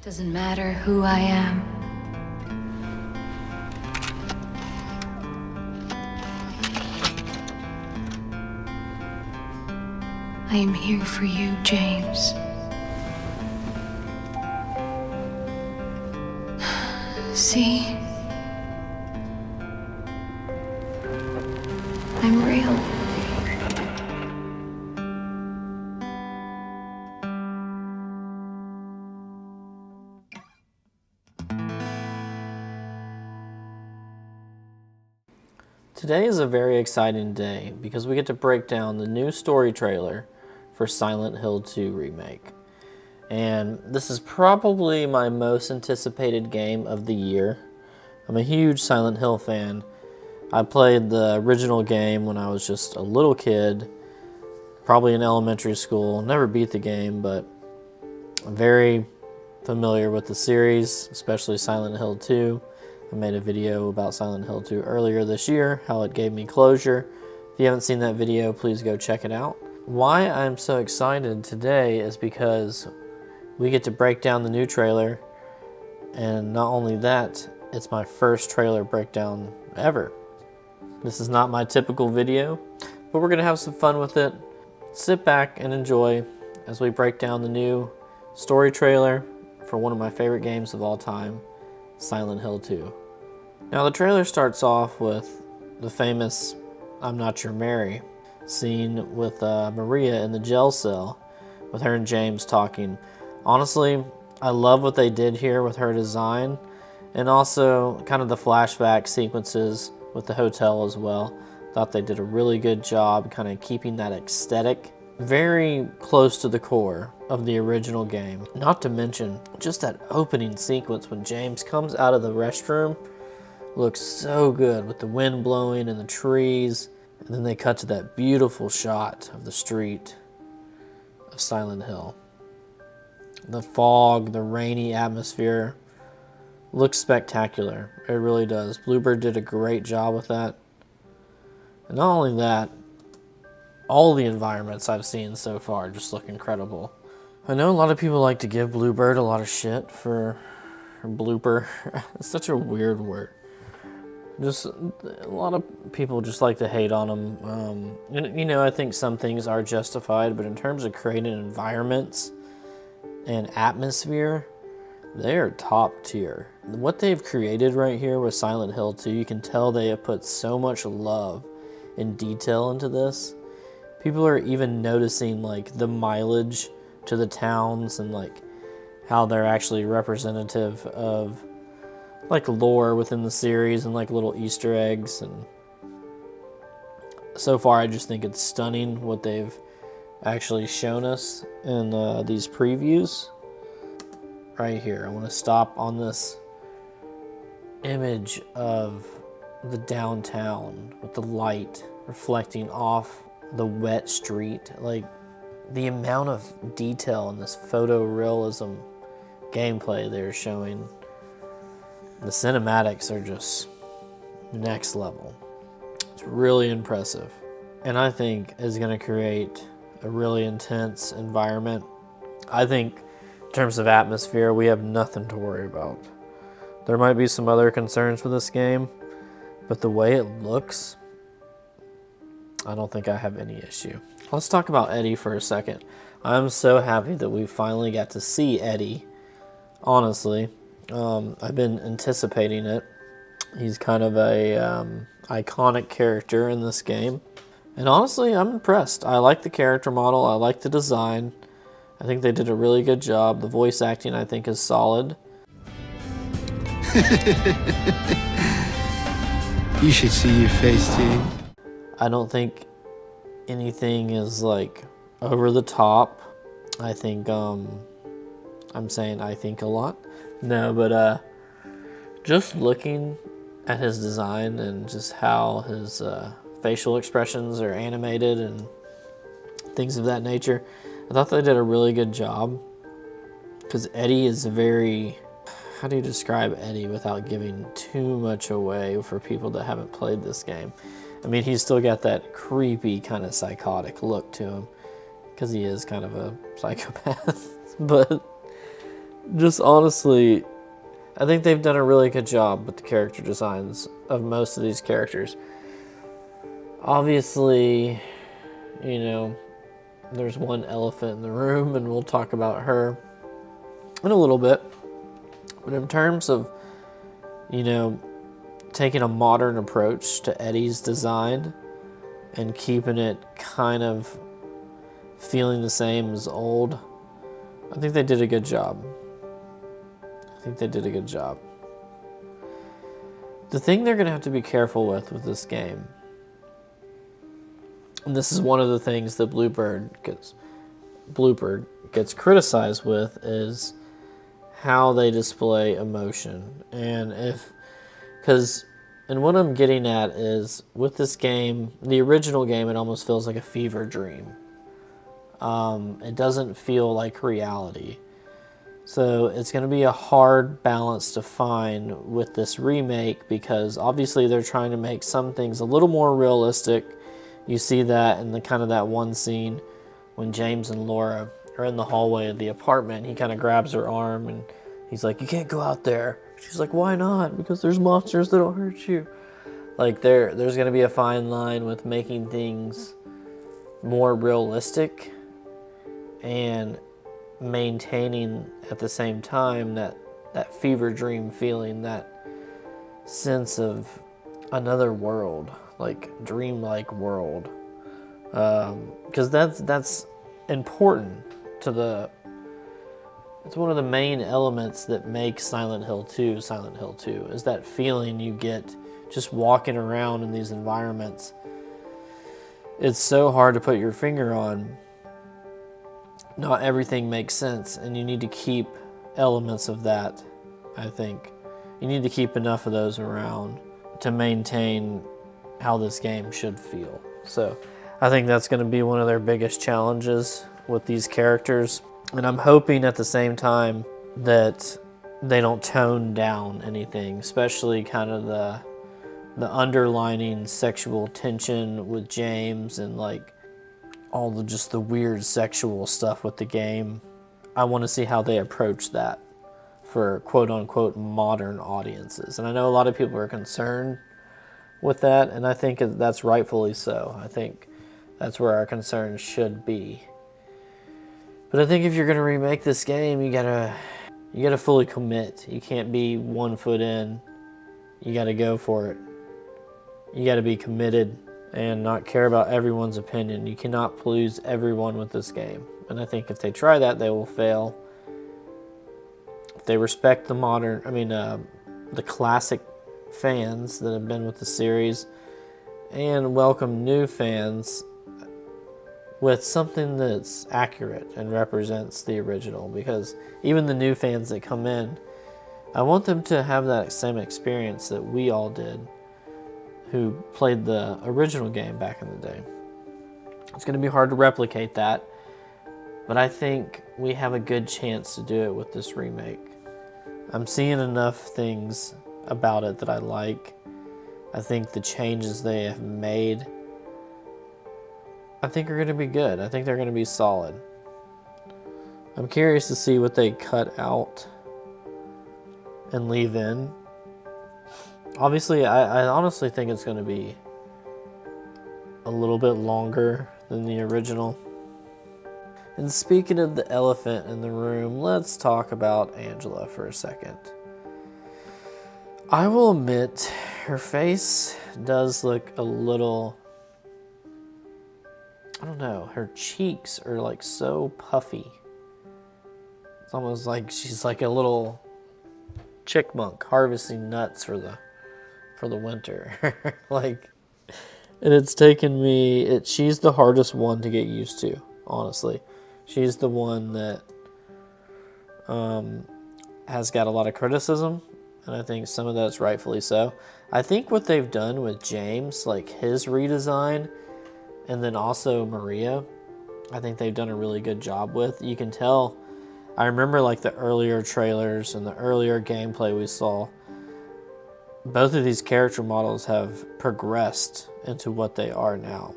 Doesn't matter who I am. I am here for you, James. See? I'm real. Today is a very exciting day because we get to break down the new story trailer for Silent Hill 2 Remake. And this is probably my most anticipated game of the year. I'm a huge Silent Hill fan. I played the original game when I was just a little kid, probably in elementary school. Never beat the game, but I'm very familiar with the series, especially Silent Hill 2. I made a video about Silent Hill 2 earlier this year, how it gave me closure. If you haven't seen that video, please go check it out. Why I'm so excited today is because we get to break down the new trailer, and not only that, it's my first trailer breakdown ever. This is not my typical video, but we're gonna have some fun with it. Sit back and enjoy as we break down the new story trailer for one of my favorite games of all time, Silent Hill 2. Now the trailer starts off with the famous "I'm Not Your Mary" scene with Maria in the jail cell with her and James talking. Honestly, I love what they did here with her design, and also kind of the flashback sequences with the hotel as well. Thought they did a really good job kind of keeping that aesthetic very close to the core of the original game. Not to mention just that opening sequence when James comes out of the restroom looks so good with the wind blowing and the trees, and then they cut to that beautiful shot of the street of Silent Hill. The fog, the rainy atmosphere looks spectacular. It really does. Bluebird did a great job with that. And not only that, all the environments I've seen so far just look incredible. I know a lot of people like to give Bluebird a lot of shit for blooper. It's such a weird word. Just a lot of people just like to hate on them. And, you know, I think some things are justified, but in terms of creating environments and atmosphere, they are top tier. What they've created right here with Silent Hill 2, you can tell they have put so much love and detail into this. People are even noticing like the mileage to the towns and like how they're actually representative of like lore within the series and like little Easter eggs. And so far I just think it's stunning what they've actually shown us in these previews. Right here, I want to stop on this image of the downtown with the light reflecting off the wet street. Like the amount of detail in this photorealism gameplay they're showing. The cinematics are just next level. It's really impressive, and I think is going to create a really intense environment. I think in terms of atmosphere, we have nothing to worry about. There might be some other concerns with this game, but the way it looks, I don't think I have any issue. Let's talk about Eddie for a second. I'm so happy that we finally got to see Eddie. Honestly, I've been anticipating it. He's kind of a iconic character in this game. And honestly, I'm impressed. I like the character model. I like the design. I think they did a really good job. The voice acting, I think, is solid. You should see your face, dude. I don't think anything is like over the top. I think I'm saying I think a lot. No, but just looking at his design and just how his facial expressions are animated and things of that nature, I thought they did a really good job. Because Eddie is very... How do you describe Eddie without giving too much away for people that haven't played this game? I mean, he's still got that creepy kind of psychotic look to him because he is kind of a psychopath. But just honestly, I think they've done a really good job with the character designs of most of these characters. Obviously, you know, there's one elephant in the room, and we'll talk about her in a little bit. But in terms of, you know, taking a modern approach to Eddie's design and keeping it kind of feeling the same as old, I think they did a good job. The thing they're going to have to be careful with this game, and this is one of the things that Bluebird gets criticized with, is how they display emotion. And what I'm getting at is, with this game, the original game, it almost feels like a fever dream. It doesn't feel like reality. So it's going to be a hard balance to find with this remake, because obviously they're trying to make some things a little more realistic. You see that in that one scene when James and Laura are in the hallway of the apartment. He kind of grabs her arm and he's like, "You can't go out there." She's like, "Why not?" "Because there's monsters that'll hurt you." Like, there's going to be a fine line with making things more realistic and maintaining at the same time that fever dream feeling, that sense of another world, like dreamlike world, because that's important to it's one of the main elements that makes Silent Hill 2 is that feeling you get just walking around in these environments. It's so hard to put your finger on. Not everything makes sense, and you need to keep elements of that, I think. You need to keep enough of those around to maintain how this game should feel. So I think that's going to be one of their biggest challenges with these characters. And I'm hoping at the same time that they don't tone down anything, especially kind of the underlining sexual tension with James, and like all the weird sexual stuff with the game. I want to see how they approach that for quote-unquote modern audiences. And I know a lot of people are concerned with that, and I think that's rightfully so. I think that's where our concerns should be. But I think if you're going to remake this game, you gotta fully commit. You can't be 1 foot in. You gotta go for it. You gotta be committed and not care about everyone's opinion. You cannot please everyone with this game. And I think if they try that, they will fail. If they respect the classic fans that have been with the series, and welcome new fans with something that's accurate and represents the original. Because even the new fans that come in, I want them to have that same experience that we all did who played the original game back in the day. It's going to be hard to replicate that, but I think we have a good chance to do it with this remake. I'm seeing enough things about it that I like. I think the changes they have made, I think are going to be good. I think they're going to be solid. I'm curious to see what they cut out and leave in. Obviously, I honestly think it's going to be a little bit longer than the original. And speaking of the elephant in the room, let's talk about Angela for a second. I will admit, her face does look a little, I don't know, her cheeks are like so puffy. It's almost like she's like a little chickmunk harvesting nuts for the winter. And it's taken me, she's the hardest one to get used to, honestly. She's the one that has got a lot of criticism, and I think some of that's rightfully so. I think what they've done with James, like his redesign, and then also Maria, I think they've done a really good job with. You can tell, I remember like the earlier trailers and the earlier gameplay we saw, both of these character models have progressed into what they are now.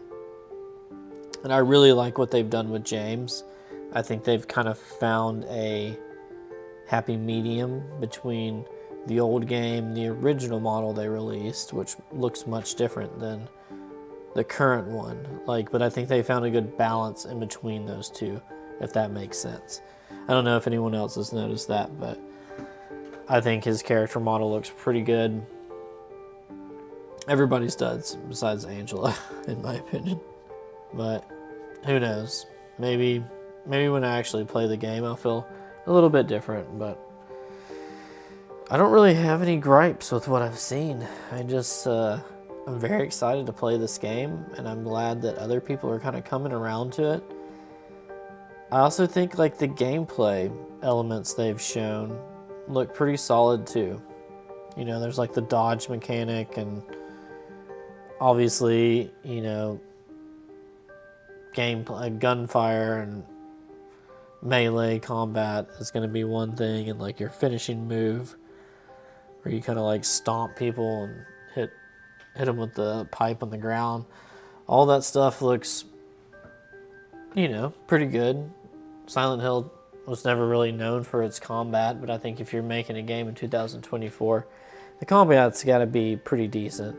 And I really like what they've done with James. I think they've kind of found a happy medium between the old game, the original model they released, which looks much different than the current one. But I think they found a good balance in between those two, if that makes sense. I don't know if anyone else has noticed that, but I think his character model looks pretty good. Everybody's does, besides Angela, in my opinion. But who knows? Maybe when I actually play the game, I'll feel a little bit different. But I don't really have any gripes with what I've seen. I'm very excited to play this game, and I'm glad that other people are kind of coming around to it. I also think the gameplay elements they've shown look pretty solid too. There's the dodge mechanic, and obviously, gameplay, gunfire and melee combat is going to be one thing, and your finishing move where you kind of stomp people and hit them with the pipe on the ground. All that stuff looks, pretty good. Silent Hill was never really known for its combat, but I think if you're making a game in 2024, the combat's got to be pretty decent,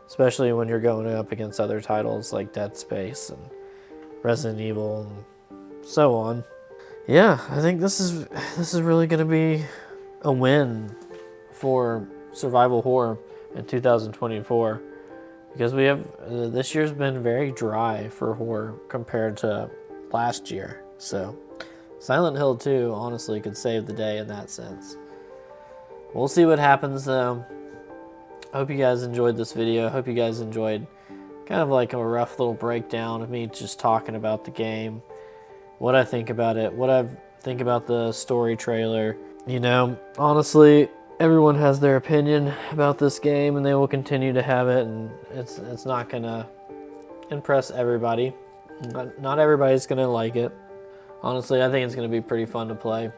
especially when you're going up against other titles like Dead Space and Resident Evil and so on. Yeah, I think this is really going to be a win for survival horror in 2024, because we have this year's been very dry for horror compared to last year. So Silent Hill 2 honestly could save the day in that sense. We'll see what happens though. I hope you guys enjoyed this video. I hope you guys enjoyed kind of a rough little breakdown of me just talking about the game, what I think about it, what I think about the story trailer. Honestly, everyone has their opinion about this game, and they will continue to have it, and it's not gonna impress everybody. Not everybody's gonna like it. Honestly, I think it's gonna be pretty fun to play.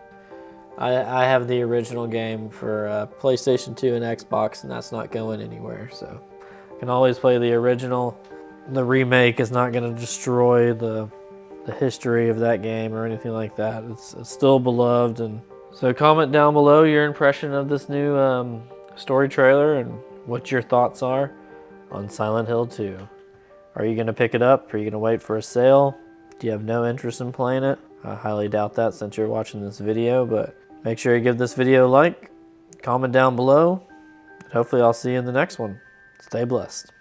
I have the original game for PlayStation 2 and Xbox, and that's not going anywhere, so I can always play the original. The remake is not going to destroy the history of that game or anything like that. It's still beloved. And so comment down below your impression of this new story trailer and what your thoughts are on Silent Hill 2. Are you going to pick it up? Are you going to wait for a sale? Do you have no interest in playing it? I highly doubt that since you're watching this video, but make sure you give this video a like, comment down below, and hopefully I'll see you in the next one. Stay blessed.